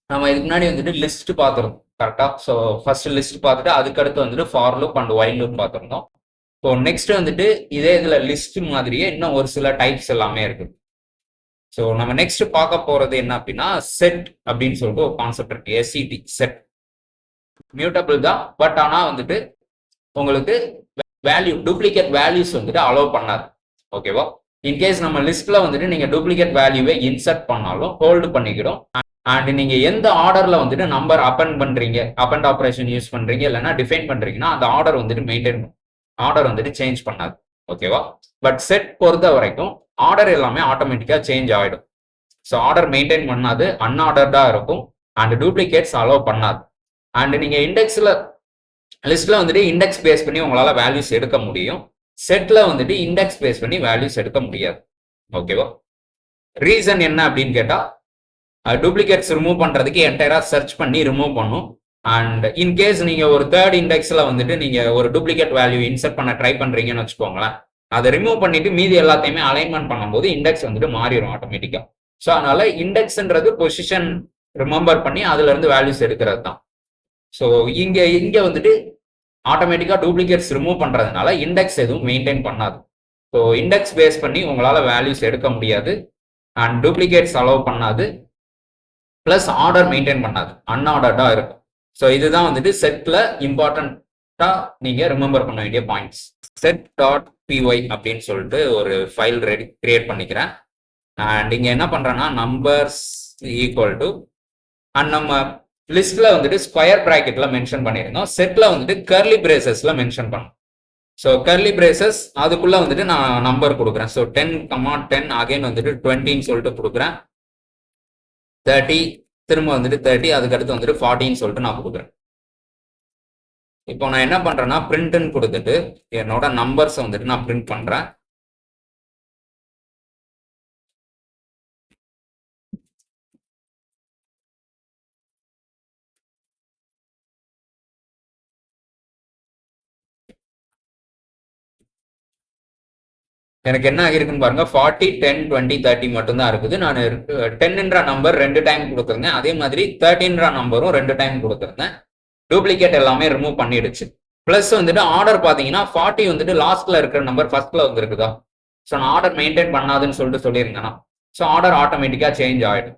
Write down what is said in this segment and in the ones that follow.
நம்ம இதுக்கு முன்னாடி வந்துட்டு லிஸ்ட் பார்த்துருந்தோம் கரெக்டா. ஸோ ஃபர்ஸ்ட் லிஸ்ட் பார்த்துட்டு அதுக்கடுத்து வந்துட்டு for loop and while loop பார்த்துருந்தோம். ஸோ நெக்ஸ்ட் வந்துட்டு இதே இதுல லிஸ்ட் மாதிரியே இன்னும் ஒரு சில டைப்ஸ் எல்லாமே இருக்கு. ஸோ நம்ம நெக்ஸ்ட் பார்க்க போறது என்ன அப்படின்னா செட் அப்படின்னு சொல்லிட்டு ஒரு கான்செப்ட் இருக்கு. எஸ்சிடி செட் மியூட்டபிள் தான், பட் ஆனா வந்துட்டு உங்களுக்கு வேல்யூ டூப்ளிகேட் வேல்யூஸ் வந்துட்டு அலோவ் பண்ணாது. ஓகேவா. இன்கேஸ் நம்ம லிஸ்ட்ல வந்துட்டு நீங்க டூப்ளிகேட் வேல்யூவை இன்சர்ட் பண்ணாலும் ஹோல்டு பண்ணிக்கிடும். அண்ட் நீங்க எந்த ஆர்டர்ல வந்துட்டு நம்பர் அப்பெண்ட் பண்றீங்க, அப்பெண்ட் ஆபரேஷன் யூஸ் பண்றீங்க இல்லைன்னா டிஃபைன் பண்றீங்கன்னா அந்த ஆர்டர் வந்துட்டு மெயின்டைன், ஆர்டர் வந்துட்டு சேஞ்ச் பண்ணாது. ஓகேவா. பட் செட் பொறுத்த வரைக்கும் ஆர்டர் எல்லாமே ஆட்டோமேட்டிக்கா சேஞ்ச் ஆயிடும். ஸோ ஆர்டர் மெயின்டைன் பண்ணாது, அன்ஆர்டர்டா இருக்கும் அண்ட் டூப்ளிகேட்ஸ் அலோவ் பண்ணாது. அண்ட் நீங்க இண்டெக்ஸ்ல லிஸ்ட்ல வந்துட்டு இண்டெக்ஸ் பேஸ் பண்ணி உங்களால வேல்யூஸ் எடுக்க முடியும். செட்ல வந்துட்டு இண்டெக்ஸ் பேஸ் பண்ணி வேல்யூஸ் எடுக்க முடியாது. ஓகேவா. ரீசன் என்ன அப்படின்னு கேட்டா டூப்ளிகேட்ஸ் ரிமூவ் பண்றதுக்கு என்டையரா சர்ச் பண்ணி ரிமூவ் பண்ணும். அண்ட் இன்கேஸ் நீங்க ஒரு தேர்ட் இண்டெக்ஸ்ல வந்துட்டு நீங்க ஒரு டூப்ளிகேட் வேல்யூ இன்சர்ட் பண்ண ட்ரை பண்றீங்கன்னு வச்சுக்கோங்களேன், அதை ரிமூவ் பண்ணிட்டு மீதி எல்லாத்தையுமே அலைன்மெண்ட் பண்ணும்போது இண்டெக்ஸ் வந்துட்டு மாறிடும் ஆட்டோமேட்டிக்கா. ஸோ அதனால இண்டெக்ஸ்ன்றது பொசிஷன் ரிமெம்பர் பண்ணி அதுல இருந்து வேல்யூஸ் எடுக்கிறது தான். ஸோ இங்க வந்துட்டு ஆட்டோமேட்டிக்கா டூப்ளிகேட்ஸ் ரிமூவ் பண்றதுனால இண்டெக்ஸ் எதுவும் மெயின்டைன் பண்ணாது. ஸோ இண்டெக்ஸ் பேஸ் பண்ணி உங்களால வேல்யூஸ் எடுக்க முடியாது அண்ட் டூப்ளிகேட்ஸ் அலோவ் பண்ணாது, பிளஸ் ஆர்டர் மெயின்டைன் பண்ணாது, அன்ஆர்டர்டா இருக்கும். ஸோ இதுதான் வந்துட்டு செட்ல இம்பார்ட்டண்டா நீங்க ரிமெம்பர் பண்ண வேண்டிய பாயிண்ட்ஸ். செட் டாட் பிஒய் அப்படின்னு சொல்லிட்டு ஒரு ஃபைல் கிரியேட் பண்ணிக்கிறேன். அண்ட் இங்க என்ன பண்றேன்னா நம்பர்ஸ் ஈக்குவல் டு அண்ட் நம்ம லிஸ்ட்ல வந்துட்டு ஸ்கொயர் பிராக்கெட்ல மென்ஷன் பண்ணிருந்தோம், செட்ல வந்துட்டு கர்லி பிரேசஸ்ல மென்ஷன் பண்ணோம். ஸோ கர்லி பிரேசஸ் அதுக்குள்ள வந்துட்டு நான் நம்பர் கொடுக்குறேன். ஸோ 10, 10 அகைன் வந்துட்டு 20ன்னு சொல்லிட்டு கொடுக்குறேன். 30 திரும்ப வந்துட்டு 30, அதுக்கடுத்து வந்துட்டு 40ன்னு சொல்லிட்டு நான் கொடுக்குறேன். இப்போ நான் என்ன பண்றேன்னா பிரிண்ட்னு கொடுத்துட்டு என்னோட நம்பர்ஸ் வந்துட்டு நான் பிரிண்ட் பண்றேன். எனக்கு என்ன ஆகிருக்குன்னு பாருங்க, 40, 10, 20, 30 மட்டும் தான் இருக்குது. நான் 10ன்ற நம்பர் 2 டைம் கொடுத்துருந்தேன், அதே மாதிரி 13ன்ற நம்பரும் 2 டைம் கொடுத்துருந்தேன். டூப்ளிகேட் எல்லாமே ரிமூவ் பண்ணிடுச்சு. பிளஸ் வந்துட்டு ஆர்டர் பாத்தீங்கன்னா 40 வந்துட்டு லாஸ்ட்ல இருக்கிற நம்பர் ஃபர்ஸ்ட்ல வந்துருக்குதா. ஸோ நான் ஆர்டர் மெயின்டைன் பண்ணாதுன்னு சொல்லிட்டு சொல்லியிருந்தேன்னா ஸோ ஆர்டர் ஆட்டோமேட்டிக்கா சேஞ்ச் ஆயிடும்.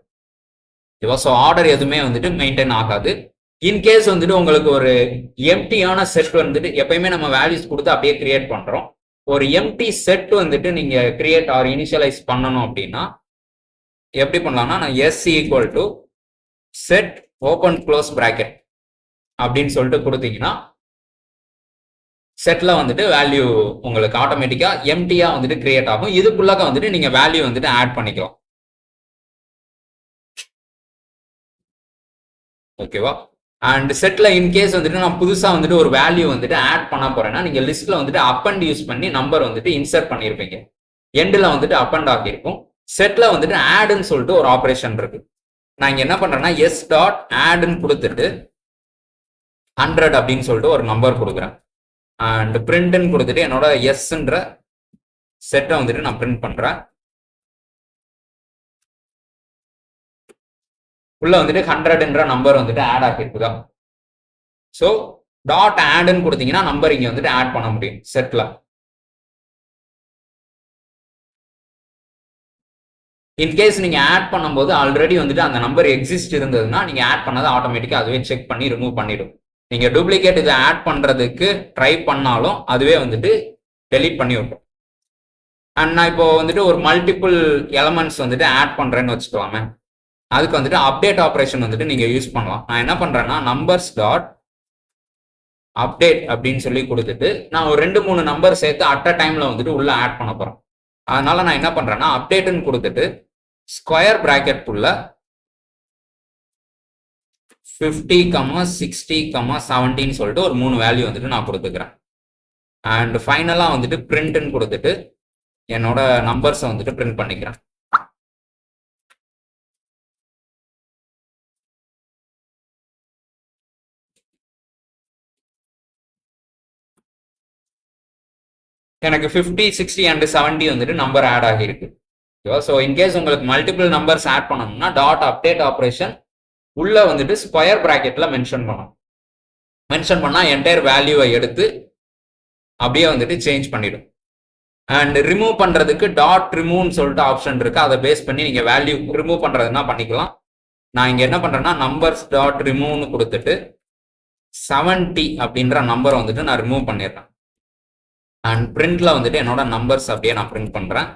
ஸோ ஆர்டர் எதுவுமே வந்துட்டு மெயின்டைன் ஆகாது. இன்கேஸ் வந்துட்டு உங்களுக்கு ஒரு எம்டியான செட் வந்துட்டு எப்பயுமே நம்ம வேல்யூஸ் கொடுத்து அப்படியே கிரியேட் பண்றோம். ஒரு எம்டி செட் வந்துட்டு நீங்க கிரியேட் ஆர் இனிஷியலைஸ் பண்ணணும் அப்படின்னா எப்படி பண்ணலாம்னா நான் S equal to set open close bracket அப்படின்னு சொல்லிட்டு கொடுத்தீங்கன்னா செட்ல வந்துட்டு வேல்யூ உங்களுக்கு ஆட்டோமேட்டிக்கா எம்டியா வந்துட்டு கிரியேட் ஆகும். இதுக்குள்ளாக வந்துட்டு நீங்க வேல்யூ வந்துட்டு ஆட் பண்ணிக்கலாம். ஓகேவா. அண்ட் செட்ல இன்கேஸ் வந்துட்டு நான் புதுசா வந்துட்டு ஒரு வேல்யூ வந்துட்டு ஆட் பண்ண போறேன்னா நீங்க லிஸ்ட்ல வந்துட்டு அப்பண்ட் யூஸ் பண்ணி நம்பர் வந்துட்டு இன்சர்ட் பண்ணிருப்பீங்க, எண்ட்ல வந்துட்டு அப்பண்ட் ஆகிருக்கும். செட்ல வந்துட்டு ஆட்னு சொல்லிட்டு ஒரு ஆபரேஷன் இருக்கு. நான் இங்க என்ன பண்றேன்னா எஸ் டாட் ஆட்னு கொடுத்துட்டு 100 அப்படின்னு சொல்லிட்டு ஒரு நம்பர் கொடுக்குறேன். அண்ட் பிரிண்ட்னு கொடுத்துட்டு என்னோட எஸ்ன்ற செட்டை வந்துட்டு நான் பிரிண்ட் பண்றேன். உள்ள வந்துட்டு 100ன்ற நம்பர் வந்துட்டு ஆட் ஆகிருக்குதா. ஸோ டாட் ஆட்னு கொடுத்தீங்கன்னா நம்பர் இங்க வந்துட்டு ஆட் பண்ண முடியும் செட்ல. இன்கேஸ் நீங்க ஆட் பண்ணும்போது ஆல்ரெடி வந்துட்டு அந்த நம்பர் எக்ஸிஸ்ட் இருந்ததுன்னா நீங்க ஆட் பண்ணதை ஆட்டோமேட்டிக்கா அதுவே செக் பண்ணி ரிமூவ் பண்ணிடும். நீங்க டூப்ளிகேட் இதை ஆட் பண்றதுக்கு ட்ரை பண்ணாலும் அதுவே வந்துட்டு டெலீட் பண்ணி விட்டுரும். அண்ட் நான் இப்போ வந்துட்டு ஒரு மல்டிபிள் எலமெண்ட்ஸ் வந்துட்டு ஆட் பண்றேன்னு வச்சுக்கலாமே, அதுக்கு வந்துட்டு அப்டேட் ஆபரேஷன் வந்துட்டு நீங்க யூஸ் பண்ணலாம். நான் என்ன பண்றேன்னா நம்பர்ஸ் டாட் அப்டேட் அப்படின்னு சொல்லி கொடுத்துட்டு நான் ஒரு 2-3 நம்பர் சேர்த்து அட் அ டைம்ல வந்துட்டு உள்ள ஆட் பண்ண போறேன். அதனால நான் என்ன பண்றேன்னா அப்டேட்னு கொடுத்துட்டு ஸ்கொயர் பிராக்கெட் உள்ள 50, 60, 70 சொல்லிட்டு ஒரு 3 வேல்யூ வந்துட்டு நான் கொடுத்துக்கிறேன். அண்ட் ஃபைனலா வந்துட்டு பிரிண்ட்னு கொடுத்துட்டு என்னோட நம்பர்ஸை வந்துட்டு பிரிண்ட் பண்ணிக்கிறேன். எனக்கு 50, 60 அண்ட் 70 வந்துட்டு நம்பர் ஆட் ஆகிருக்கு. ஸோ இன்கேஸ் உங்களுக்கு மல்டிபிள் நம்பர்ஸ் ஆட் பண்ணணும்னா டாட் அப்டேட் ஆப்ரேஷன் உள்ள வந்துட்டு ஸ்கொயர் பிராக்கெட்ல மென்ஷன் பண்ணணும். மென்ஷன் பண்ணா என்டையர் வேல்யூவை எடுத்து அப்படியே வந்துட்டு சேஞ்ச் பண்ணிடும். அண்ட் ரிமூவ் பண்றதுக்கு டாட் ரிமூவ்னு சொல்லிட்டு ஆப்ஷன் இருக்கு. அதை பேஸ் பண்ணி நீங்க வேல்யூ ரிமூவ் பண்றதுன்னா பண்ணிக்கலாம். நான் இங்க என்ன பண்றேன்னா நம்பர்ஸ் டாட் ரிமூவ்னு கொடுத்துட்டு 70 அப்படின்ற நம்பரை வந்துட்டு நான் ரிமூவ் பண்ணிடுறேன். அண்ட் பிரிண்ட்ல வந்துட்டு என்னோட நம்பர்ஸ் அப்படியே நான் பிரிண்ட் பண்றேன்.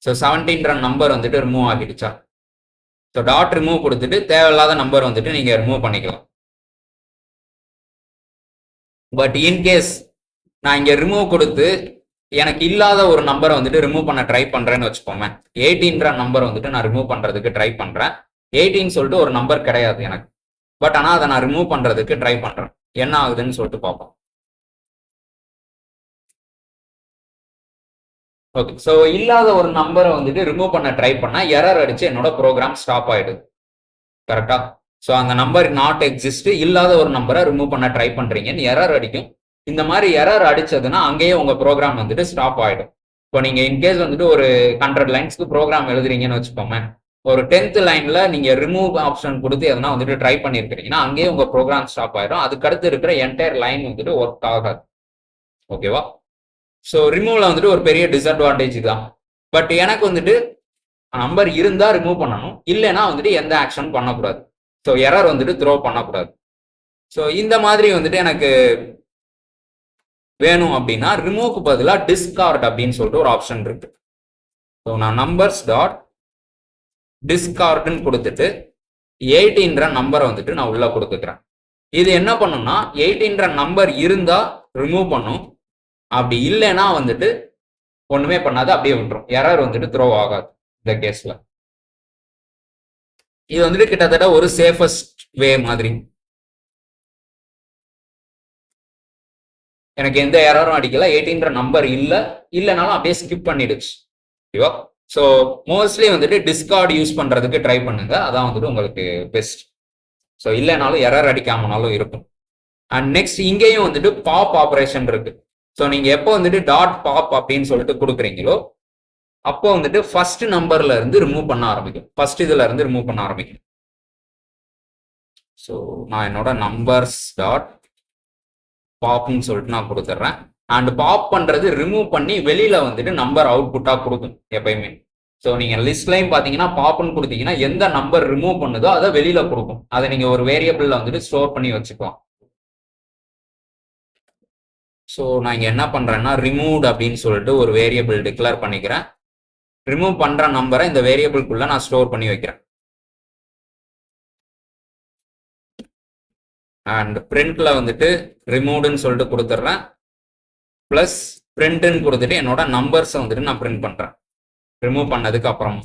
ஸோ 70ன்ற நம்பர் வந்துட்டு ரிமூவ் ஆகிடுச்சா? ஸோ டாட் ரிமூவ் கொடுத்துட்டு தேவையில்லாத நம்பர் வந்துட்டு நீங்க ரிமூவ் பண்ணிக்கலாம். பட் இன்கேஸ் நான் இங்க ரிமூவ் கொடுத்து எனக்கு இல்லாத ஒரு நம்பரை வந்துட்டு ரிமூவ் பண்ண ட்ரை பண்றேன்னு வச்சுக்கோங்க. 18ன்ற நம்பர் வந்துட்டு நான் ரிமூவ் பண்றதுக்கு ட்ரை பண்றேன். 18 சொல்லிட்டு ஒரு நம்பர் கிடையாது எனக்கு. பட் ஆனால் அதை நான் ரிமூவ் பண்றதுக்கு ட்ரை பண்றேன். என்ன ஆகுதுன்னு சொல்லிட்டு பார்ப்போம். ஓகே, ஸோ இல்லாத ஒரு நம்பரை வந்துட்டு ரிமூவ் பண்ண ட்ரை பண்ணா எரர் அடிச்சு என்னோட ப்ரோக்ராம் ஸ்டாப் ஆயிடுது. கரெக்டா? ஸோ அந்த நம்பர் நாட் எக்ஸிஸ்ட், இல்லாத ஒரு நம்பரை ரிமூவ் பண்ண ட்ரை பண்றீங்கன்னு எரர் அடிக்கும். இந்த மாதிரி எரர் அடிச்சதுன்னா அங்கேயே உங்க ப்ரோக்ராம் வந்துட்டு ஸ்டாப் ஆயிடும். இப்போ நீங்க இன்கேஸ் வந்துட்டு ஒரு 100 லைன்ஸ்க்கு ப்ரோக்ராம் எழுதுறீங்கன்னு வச்சுக்கோங்க. ஒரு 10th லைன்ல நீங்க ரிமூவ் ஆப்ஷன் கொடுத்து எதனா வந்துட்டு ட்ரை பண்ணிருக்கீங்கன்னா அங்கேயே உங்க ப்ரோக்ராம் ஸ்டாப் ஆயிடும். அதுக்கடுத்து இருக்கிற என்டையர் லைன் வந்துட்டு ஒர்க் ஆகாது. ஓகேவா? ஸோ ரிமூவ்ல வந்துட்டு ஒரு பெரிய டிஸ்அட்வான்டேஜ் தான். பட் எனக்கு வந்துட்டு நம்பர் இருந்தா ரிமூவ் பண்ணணும், இல்லைன்னா வந்துட்டு எந்த ஆக்ஷன் பண்ணக்கூடாது. ஸோ எரர் வந்துட்டு த்ரோ பண்ணக்கூடாது. ஸோ இந்த மாதிரி வந்துட்டு எனக்கு வேணும் அப்படின்னா ரிமூவ்க்கு பதிலாக டிஸ்கார்ட் அப்படின்னு சொல்லிட்டு ஒரு ஆப்ஷன் இருக்கு. ஸோ நான் நம்பர்ஸ் டாட் டிஸ்கார்ட்னு கொடுத்துட்டு 18ன்ற நம்பரை வந்துட்டு நான் உள்ள கொடுத்துக்கிறேன். இது என்ன பண்ணும்னா 18ன்ற நம்பர் இருந்தா ரிமூவ் பண்ணும், அப்படி இல்லைன்னா வந்துட்டு ஒண்ணுமே பண்ணாது, அப்படியே விட்டுரும். எரர் வந்துட்டு த்ரோ ஆகாது இந்த கேஸ்ல. இது வந்துட்டு கிட்டத்தட்ட ஒரு சேஃபஸ்ட் வே மாதிரி. எனக்கு எந்த எரரும் அடிக்கல, 18ன்ற நம்பர் இல்லைனாலும் அப்படியே ஸ்கிப் பண்ணிடுச்சு. ஓகேவா? ஸோ மோஸ்ட்லி வந்துட்டு டிஸ்கார்ட் யூஸ் பண்றதுக்கு ட்ரை பண்ணுங்க, அதான் வந்துட்டு உங்களுக்கு பெஸ்ட். ஸோ இல்லைனாலும் எரர் அடிக்காமனாலும் இருக்கும். அண்ட் நெக்ஸ்ட் இங்கேயும் வந்துட்டு பாப் ஆப்ரேஷன் இருக்கு. ஸோ நீங்க எப்போ வந்துட்டு டாட் பாப் அப்படின்னு சொல்லிட்டு கொடுக்குறீங்களோ அப்போ வந்துட்டு ஃபர்ஸ்ட் நம்பர்ல இருந்து ரிமூவ் பண்ண ஆரம்பிக்கும். ஃபர்ஸ்ட் இதுல இருந்து ரிமூவ் பண்ண ஆரம்பிக்கும். ஸோ நான் என்னோட நம்பர்ஸ் டாட் பாப்னு சொல்லிட்டு நான் கொடுத்துட்றேன். அண்ட் பாப் பண்றது ரிமூவ் பண்ணி வெளியில வந்துட்டு நம்பர் அவுட்புட்டா கொடுக்கும் எப்பயுமே. ஸோ நீங்க லிஸ்ட்லையும் பாத்தீங்கன்னா பாப்னு கொடுத்தீங்கன்னா எந்த நம்பர் ரிமூவ் பண்ணுதோ அதை வெளியில கொடுக்கும். அதை நீங்க ஒரு வேரியபிள்ல வந்துட்டு ஸ்டோர் பண்ணி வச்சுக்கலாம். ஸோ நான் இங்க என்ன பண்றேன்னா ரிமூவ்ட் அப்படின்னு சொல்லிட்டு ஒரு வேரியபிள் டிக்ளேர் பண்ணிக்கிறேன். ரிமூவ் பண்ற நம்பரை இந்த வேரியபிள்குள்ள நான் ஸ்டோர் பண்ணி வைக்கிறேன். அண்ட் பிரிண்ட்ல வந்துட்டு ரிமூவ்டுன்னு சொல்லிட்டு கொடுத்துட்றேன். பிளஸ் பிரிண்ட்னு கொடுத்துட்டு என்னோட நம்பர்ஸை வந்துட்டு நான் பிரிண்ட் பண்றேன் ரிமூவ் பண்ணதுக்கு அப்புறம்.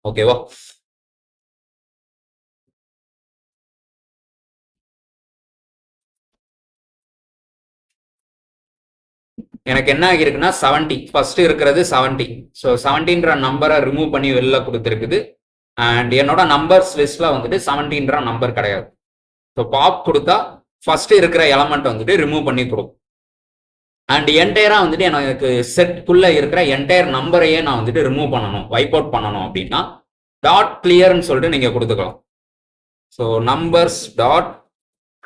ஓகேவா? எனக்கு என்ன ஆகிருக்குன்னா 70 ஃபர்ஸ்ட் இருக்கிறது 70. ஸோ 70ன்ற நம்பரை ரிமூவ் பண்ணி வெளில கொடுத்துருக்குது. அண்ட் என்னோட நம்பர்ஸ் லிஸ்ட்ல வந்துட்டு 70ன்ற நம்பர் கிடையாது. ஸோ பாப் கொடுத்தா ஃபர்ஸ்ட் இருக்கிற எலமெண்ட் வந்துட்டு ரிமூவ் பண்ணி கொடுக்கும். அண்ட் என்டையரா வந்துட்டு எனக்கு செட்குள்ள இருக்கிற என்டையர் நம்பரையே நான் வந்துட்டு ரிமூவ் பண்ணணும், வைப் அவுட் பண்ணணும் அப்படின்னா டாட் கிளியர்னு சொல்லிட்டு நீங்க கொடுத்துக்கலாம். ஸோ நம்பர்ஸ் டாட்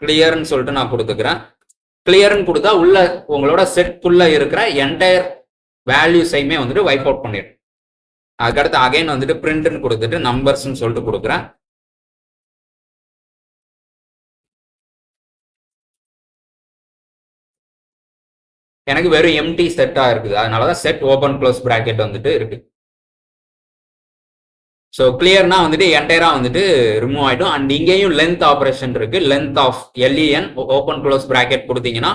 கிளியர்னு சொல்லிட்டு நான் கொடுத்துக்கிறேன். கிளியர்னு கொடுத்தா உள்ள உங்களோட செட்குள்ள இருக்கிற என்டையர் வேல்யூஸையுமே வந்துட்டு வைப் அவுட் பண்ணிடும். அதுக்கடுத்து அகைன் வந்துட்டு பிரிண்ட்னு கொடுத்துட்டு நம்பர்ஸ்ன்னு சொல்லிட்டு கொடுக்குறேன். எனக்கு வெறும் எம்டி செட்டா இருக்குது, அதனாலதான் செட் ஓபன் க்ளோஸ் பிராக்கெட் வந்துட்டு இருக்கு. ஸோ கிளியர்னா வந்துட்டு என்டையரா வந்துட்டு ரிமூவ் ஆயிடும். அண்ட் இங்கேயும் லென்த் ஆப்ரேஷன் இருக்கு. Length of LEN open close bracket கொடுத்தீங்கன்னா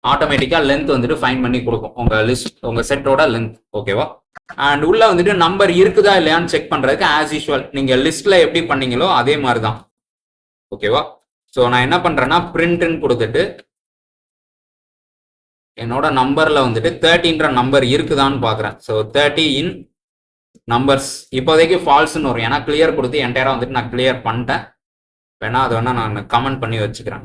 ஆட்டோமேட்டிக்கா லென்த் வந்துட்டு ஃபைன் பண்ணி கொடுக்கும் உங்க லிஸ்ட், உங்க செட்டோட லென்த். ஓகேவா? அண்ட் உள்ள வந்துட்டு நம்பர் இருக்குதா இல்லையான்னு செக் பண்றதுக்கு ஆஸ் யூஸ்வல் நீங்க லிஸ்ட்ல எப்படி பண்ணீங்களோ அதே மாதிரி தான். ஓகேவா? ஸோ நான் என்ன பண்றேன்னா பிரிண்ட்னு கொடுத்துட்டு என்னோட நம்பர்ல வந்துட்டு 13ன்ற நம்பர் இருக்குதான்னு பாக்குறேன். ஸோ 30 இன் நம்பர்ஸ் இப்போதைக்கு ஃபால்ஸ்ன்னு வரும், ஏன்னா கிளியர் கொடுத்து என்டையரா வந்துட்டு நான் கிளியர் பண்ணிட்டேன். வேணா அதை வேணா நான் கமெண்ட் பண்ணி வச்சுக்கிறேன்.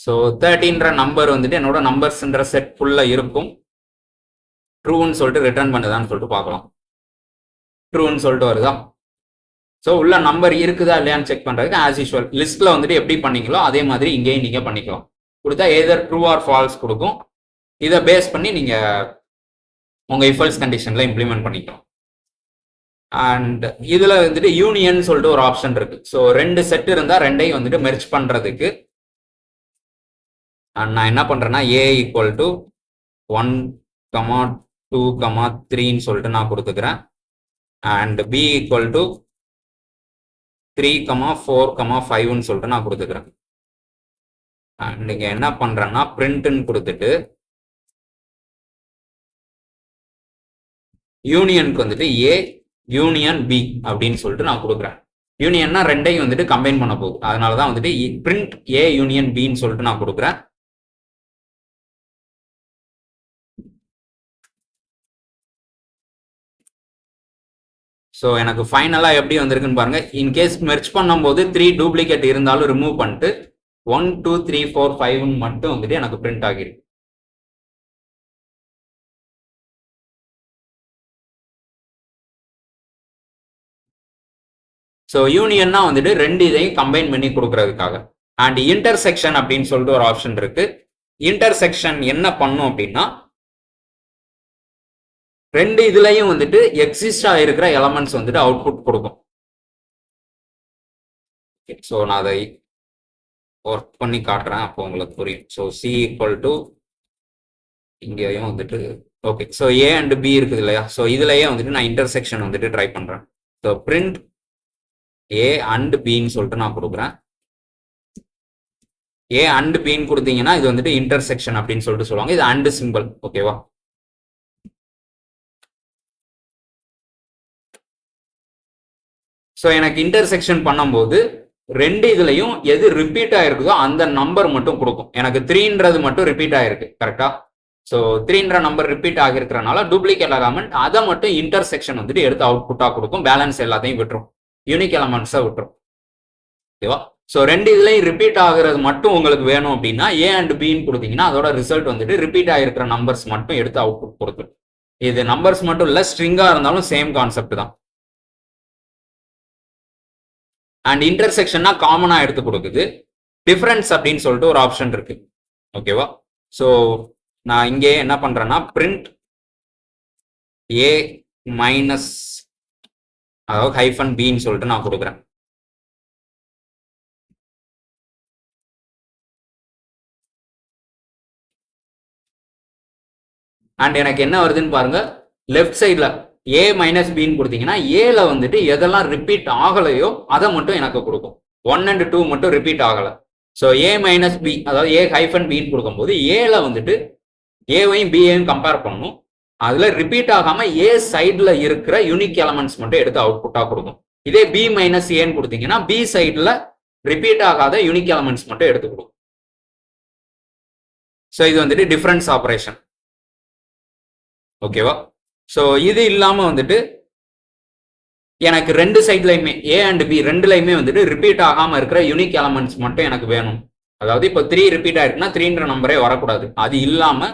ஸோ 13ன்ற நம்பர் வந்துட்டு என்னோட நம்பர்ஸ்ன்ற செட் ஃபுல்லாக இருக்கும். ட்ரூன்னு சொல்லிட்டு ரிட்டர்ன் பண்ணுதான்னு சொல்லிட்டு பார்க்கலாம். ட்ரூன்னு சொல்லிட்டு வருதா? ஸோ உள்ள நம்பர் இருக்குதா இல்லையான்னு செக் பண்ணுறதுக்கு ஆஸ் யூஸ்வல் லிஸ்ட்டில் வந்துட்டு எப்படி பண்ணீங்களோ அதே மாதிரி இங்கேயும் நீங்கள் பண்ணிக்கலாம். கொடுத்தா எதர் ட்ரூ ஆர் ஃபால்ஸ் கொடுக்கும். இதை பேஸ் பண்ணி நீங்கள் உங்கள் இஃப் எல்ஸ் கண்டிஷனில் இம்ப்ளிமெண்ட் பண்ணிக்கலாம். அண்ட் இதில் வந்துட்டு யூனியன் சொல்லிட்டு ஒரு ஆப்ஷன் இருக்கு. ஸோ 2 செட் இருந்தால் 2ஐயும் வந்துட்டு மெர்ஜ் பண்ணுறதுக்கு நான் என்ன பண்ணுறேன்னா ஏ ஈக்குவல் டு 1, 2, 3ன்னு சொல்லிட்டு நான் கொடுத்துக்கிறேன். அண்ட் பி ஈக்குவல் டு 3, 4, 5ன்னு சொல்லிட்டு நான் கொடுத்துக்கிறேன். அண்ட் இங்கே என்ன பண்ணுறேன்னா பிரிண்ட்னு கொடுத்துட்டு யூனியனுக்கு வந்துட்டு ஏ யூனியன் பி அப்படின்னு சொல்லிட்டு நான் கொடுக்குறேன். யூனியன்னா 2ஐயும் வந்துட்டு கம்பைன் பண்ண போகுது. அதனால தான் வந்துட்டு பிரிண்ட் ஏ யூனியன் பின்னு சொல்லிட்டு நான் கொடுக்குறேன். ஸோ எனக்கு ஃபைனலாக எப்படி வந்திருக்குன்னு பாருங்க. இன்கேஸ் மெர்ஜ் பண்ணும்போது 3 டூப்ளிகேட் இருந்தாலும் ரிமூவ் பண்ணிட்டு 1, 2, 3, 4, 5 மட்டும் வந்துட்டு எனக்கு பிரிண்ட் ஆகிருக்கு. ஸோ யூனியன்னா வந்துட்டு 2 இதையும் கம்பைன் பண்ணி கொடுக்கறதுக்காக. அண்ட் இன்டர்செக்ஷன் அப்படின்னு சொல்லிட்டு ஒரு ஆப்ஷன் இருக்கு. இன்டர்செக்ஷன் என்ன பண்ணும் அப்படின்னா 2 இதுலயும் வந்துட்டு எக்ஸிஸ்ட் ஆகிருக்கிற எலமெண்ட்ஸ் வந்துட்டு அவுட்புட் கொடுக்கும். ஸோ நான் அதை ஒர்க் பண்ணி காட்டுறேன், அப்போ உங்களுக்கு புரியும். ஸோ சி ஈக்குவல் டு இங்கேயும் வந்துட்டு okay. So A and B இருக்குது இல்லையா? ஸோ இதுலயே வந்துட்டு நான் இன்டர்செக்ஷன் வந்துட்டு ட்ரை பண்றேன். ஸோ பிரிண்ட் ஏ அண்ட் பின்னு சொல்லிட்டு நான் கொடுக்குறேன். ஏ அண்ட் பின்னு கொடுத்தீங்கன்னா இது வந்துட்டு இன்டர்செக்ஷன் அப்படின்னு சொல்லிட்டு சொல்லுவாங்க. இது அண்ட் சிம்பிள். ஓகேவா? ஸோ எனக்கு இன்டர்செக்ஷன் பண்ணும்போது 2 இதுலையும் எது ரிப்பீட் ஆயிருக்குதோ அந்த நம்பர் மட்டும் கொடுக்கும். எனக்கு 3ன்றது மட்டும் ரிப்பீட் ஆயிருக்கு. கரெக்டா? ஸோ 3ன்ற நம்பர் ரிப்பீட் ஆகிருக்கிறனால டூப்ளிகேட் எலமெண்ட் அதை மட்டும் இன்டர்செக்ஷன் வந்துட்டு எடுத்து அவுட்புட்டாக கொடுக்கும். பேலன்ஸ் எல்லாத்தையும் விட்டுரும், யூனிக் எலமெண்ட்ஸை விட்டுரும். ஓகேவா? ஸோ 2 இதுலையும் ரிப்பீட் ஆகுறது மட்டும் உங்களுக்கு வேணும் அப்படின்னா ஏ அண்ட் பின்னு கொடுத்தீங்கன்னா அதோட ரிசல்ட் வந்துட்டு ரிப்பீட் ஆகிருக்கிற நம்பர்ஸ் மட்டும் எடுத்து அவுட்புட் கொடுத்துரும். இது நம்பர்ஸ் மட்டும் இல்லை, ஸ்ட்ரிங்காக இருந்தாலும் சேம் கான்செப்ட் தான். அண்ட் இன்டர்செக்ஷன்னா காமனாக எடுத்து கொடுக்குது. டிஃபரன்ஸ் அப்படின்னு சொல்லிட்டு ஒரு ஆப்ஷன் இருக்கு. ஓகேவா? ஸோ நான் இங்கே என்ன பண்றேன்னா பிரிண்ட் ஏ மைனஸ் அதாவது ஹைஃபன் பின்னு சொல்லிட்டு நான் கொடுக்குறேன். அண்ட் எனக்கு என்ன வருதுன்னு பாருங்க. லெஃப்ட் சைட்ல ஏ மைனஸ் பின்னு கொடுத்தீங்கன்னா ஏல வந்துட்டு எதெல்லாம் ரிப்பீட் ஆகலையோ அதை மட்டும் எனக்கு கொடுக்கும். 1 and 2 மட்டும் ரிப்பீட் ஆகலை. ஸோ ஏ மைனஸ் பி அதாவது ஏ ஹைஃபன் பின்னு கொடுக்கும்போது ஏல வந்துட்டு ஏவையும் பிஏயும் கம்பேர் பண்ணணும். அதுல ரிப்பீட் ஆகாம ஏ சைட்ல இருக்கிற யூனிக் எலமெண்ட்ஸ் மட்டும் எடுத்து அவுட்புட்டா கொடுக்கும். இதே பி மைனஸ் ஏன்னு கொடுத்தீங்கன்னா பி சைட்ல ரிப்பீட் ஆகாத யூனிக் எலமெண்ட்ஸ் மட்டும் எடுத்து கொடுக்கும். ஸோ இது வந்துட்டு டிஃபரன்ஸ் ஆப்ரேஷன். ஓகேவா? ஸோ இது இல்லாம வந்துட்டு எனக்கு 2 சைட்லையுமே ஏ அண்ட் பி 2லையுமே வந்துட்டு ரிப்பீட் ஆகாம இருக்கிற யூனிக் எலமெண்ட்ஸ் மட்டும் எனக்கு வேணும். அதாவது இப்போ 3 ரிப்பீட் ஆயிருக்குன்னா 3ன்ற நம்பரே வரக்கூடாது. அது இல்லாம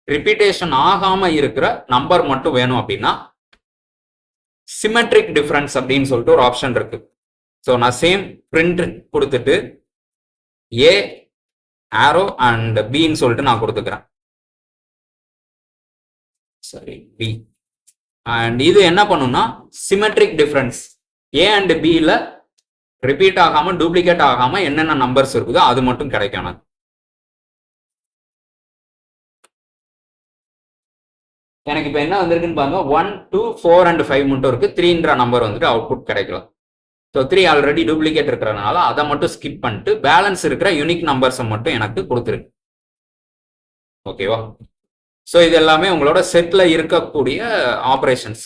ரிப்பீட்டேஷன் ஆகாம இருக்கிற நம்பர் மட்டும் வேணும் அப்படின்னா சிமெட்ரிக் டிஃபரன்ஸ் அப்படின்னு சொல்லிட்டு ஒரு ஆப்ஷன் இருக்கு. ஸோ நான் சேம் பிரிண்ட் கொடுத்துட்டு ஏ ஆரோ அண்ட் பின்னு சொல்லிட்டு நான் கொடுத்துக்கிறேன். சரி, பி. அண்ட் இது என்ன பண்ணும்னா சிமெட்ரிக் டிஃபரன்ஸ் ஏ அண்ட் பில ரிப்பீட் ஆகாம டூப்ளிகேட் ஆகாம என்னென்ன நம்பர்ஸ் இருக்குதோ அது மட்டும் கிடைக்கும். எனக்கு இப்போ என்ன வந்திருக்குன்னு பாருங்க. 1, 2, 4 and 5 மட்டும் இருக்கு. 3ன்ற நம்பர் வந்துட்டு அவுட்புட் கிடைக்கல. ஸோ 3 ஆல்ரெடி டூப்ளிகேட் இருக்கிறதுனால அதை மட்டும் ஸ்கிப் பண்ணிட்டு பேலன்ஸ் இருக்கிற யூனிக் நம்பர்ஸை மட்டும் எனக்கு கொடுத்துருக்கு. ஓகேவா? ஸோ இது எல்லாமே உங்களோட செட்ல இருக்கக்கூடிய ஆப்ரேஷன்ஸ்.